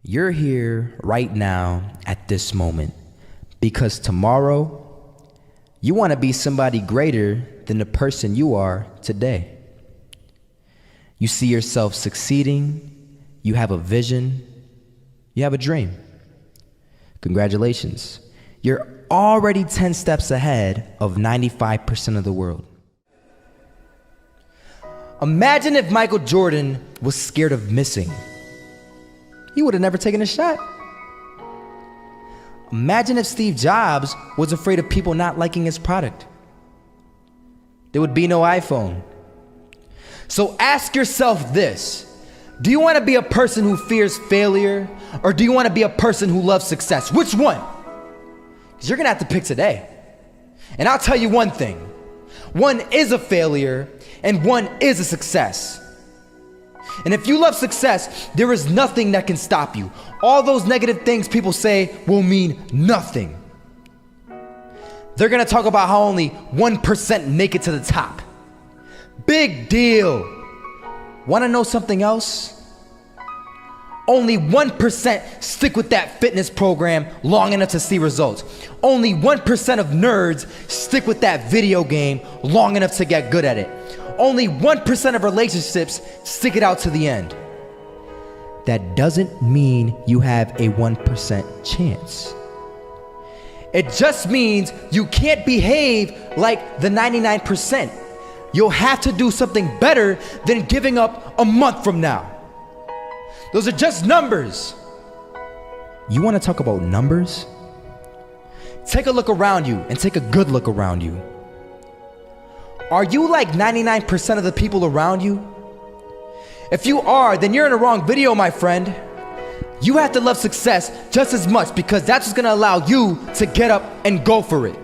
You're here right now at this moment because tomorrow you want to be somebody greater than the person you are today. You see yourself succeeding, you have a vision, you have a dream. Congratulations. You're already 10 steps ahead of 95% of the world. Imagine if Michael Jordan was scared of missing. He would have never taken a shot. Imagine if Steve Jobs was afraid of people not liking his product. There would be no iPhone. So ask yourself this: do you want to be a person who fears failure, or do you want to be a person who loves success? Which one? Because you're gonna have to pick today. And I'll tell you one thing: one is a failure and one is a success. And if you love success, there is nothing that can stop you. All those negative things people say will mean nothing. They're gonna talk about how only 1% make it to the top. Big deal. Wanna know something else? Only 1% stick with that fitness program long enough to see results. Only 1% of nerds stick with that video game long enough to get good at it. Only 1% of relationships stick it out to the end. That doesn't mean you have a 1% chance. It just means you can't behave like the 99%. You'll have to do something better than giving up a month from now. Those are just numbers. You want to talk about numbers? Take a look around you and take a good look around you. Are you like 99% of the people around you? If you are, then you're in the wrong video, my friend. You have to love success just as much, because that's what's gonna allow you to get up and go for it.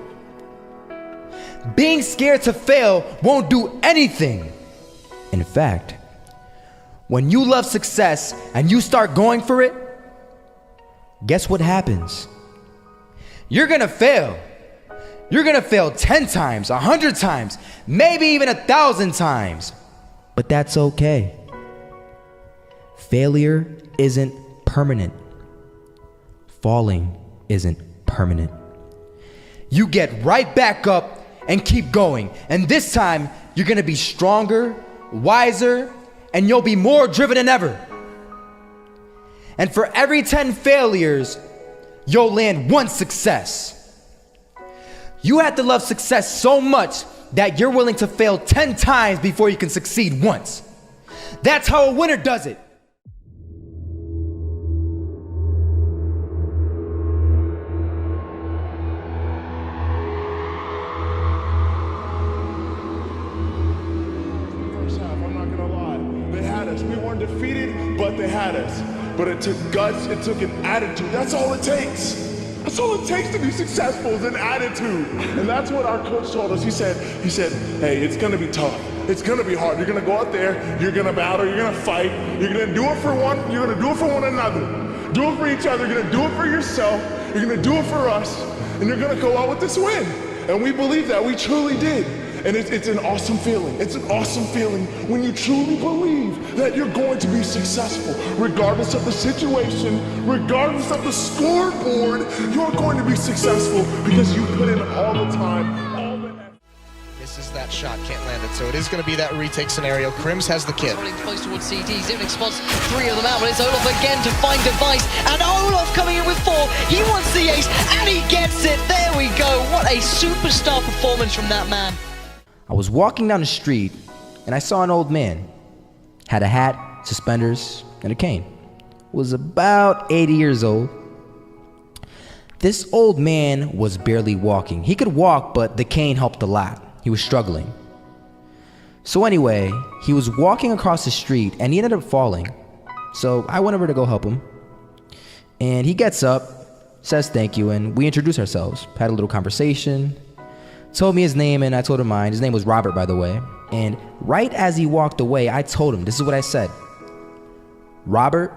Being scared to fail won't do anything. In fact, when you love success and you start going for it, guess what happens? You're gonna fail. You're gonna fail 10 times, 100 times, maybe even 1,000 times. But that's okay. Failure isn't permanent. Falling isn't permanent. You get right back up and keep going. And this time, you're gonna be stronger, wiser, and you'll be more driven than ever. And for every 10 failures, you'll land one success. You have to love success so much that you're willing to fail 10 times before you can succeed once. That's how a winner does it. First half, I'm not gonna lie. They had us. We weren't defeated, but they had us. But it took guts, it took an attitude. That's all it takes. That's all it takes to be successful, is an attitude. And that's what our coach told us. He said, hey, it's gonna be tough. It's gonna be hard. You're gonna go out there, you're gonna battle, you're gonna fight, you're gonna do it for one, you're gonna do it for one another. Do it for each other, you're gonna do it for yourself, you're gonna do it for us, and you're gonna go out with this win. And we believe that, we truly did. And it's an awesome feeling. It's an awesome feeling when you truly believe that you're going to be successful. Regardless of the situation, regardless of the scoreboard, you're going to be successful because you put in all the time, all the effort. Misses that shot, can't land it, so it is going to be that retake scenario. Krims has the kid. Running close towards CT, Zivnik spots 3 of them out, but it's Olaf again to find Device, and Olaf coming in with 4. He wants the ace, and he gets it. There we go. What a superstar performance from that man. I was walking down the street and I saw an old man. Had a hat, suspenders, and a cane. Was about 80 years old. This old man was barely walking. He could walk, but the cane helped a lot. He was struggling. So anyway, he was walking across the street and he ended up falling. So I went over to go help him. And he gets up, says thank you, and we introduced ourselves. Had a little conversation. Told me his name and I told him mine. His name was Robert, by the way. And right as he walked away, I told him, this is what I said: Robert,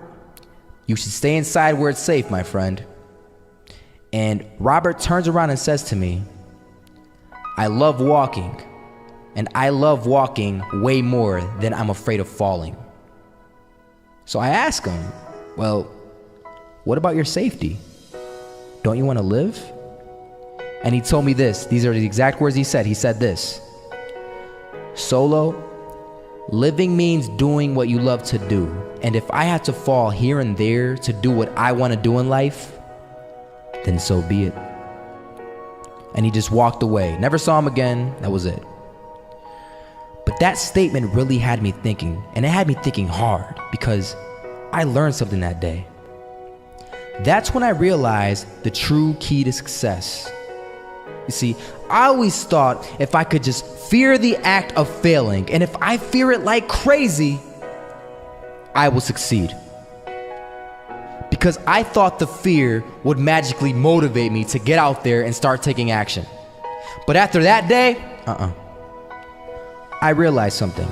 you should stay inside where it's safe, my friend. And Robert turns around and says to me, I love walking, and I love walking way more than I'm afraid of falling. So I ask him, well, what about your safety? Don't you want to live? And he told me this. These are the exact words he said. He said this: Solo, living means doing what you love to do. And if I had to fall here and there to do what I want to do in life, then so be it. And he just walked away. Never saw him again. That was it. But that statement really had me thinking, and it had me thinking hard, because I learned something that day. That's when I realized the true key to success. You see, I always thought if I could just fear the act of failing, and if I fear it like crazy, I will succeed. Because I thought the fear would magically motivate me to get out there and start taking action. But after that day, I realized something.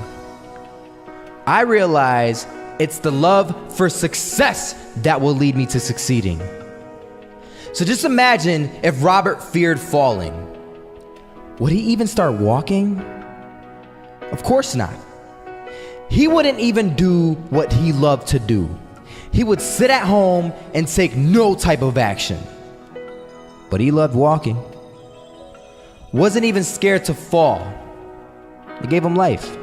I realized it's the love for success that will lead me to succeeding. So just imagine if Robert feared falling. Would he even start walking? Of course not. He wouldn't even do what he loved to do. He would sit at home and take no type of action. But he loved walking. Wasn't even scared to fall. It gave him life.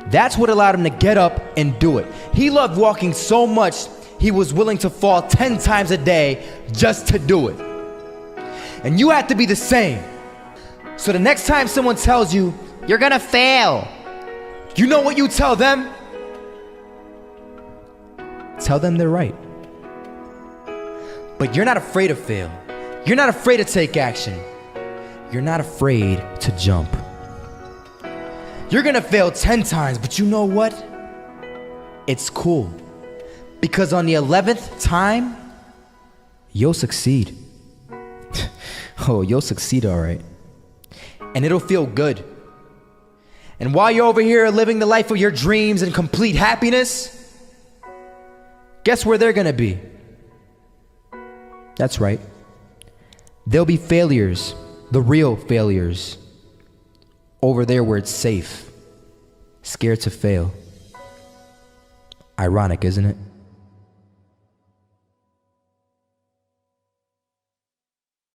That's what allowed him to get up and do it. He loved walking so much, he was willing to fall 10 times a day just to do it. And you have to be the same. So the next time someone tells you, you're gonna fail, you know what you tell them? Tell them they're right. But you're not afraid to fail. You're not afraid to take action. You're not afraid to jump. You're gonna fail 10 times, but you know what? It's cool. Because on the 11th time, you'll succeed. Oh, you'll succeed, all right. And it'll feel good. And while you're over here living the life of your dreams and complete happiness, guess where they're gonna be? That's right. They'll be failures, the real failures. Over there where it's safe, scared to fail. Ironic, isn't it?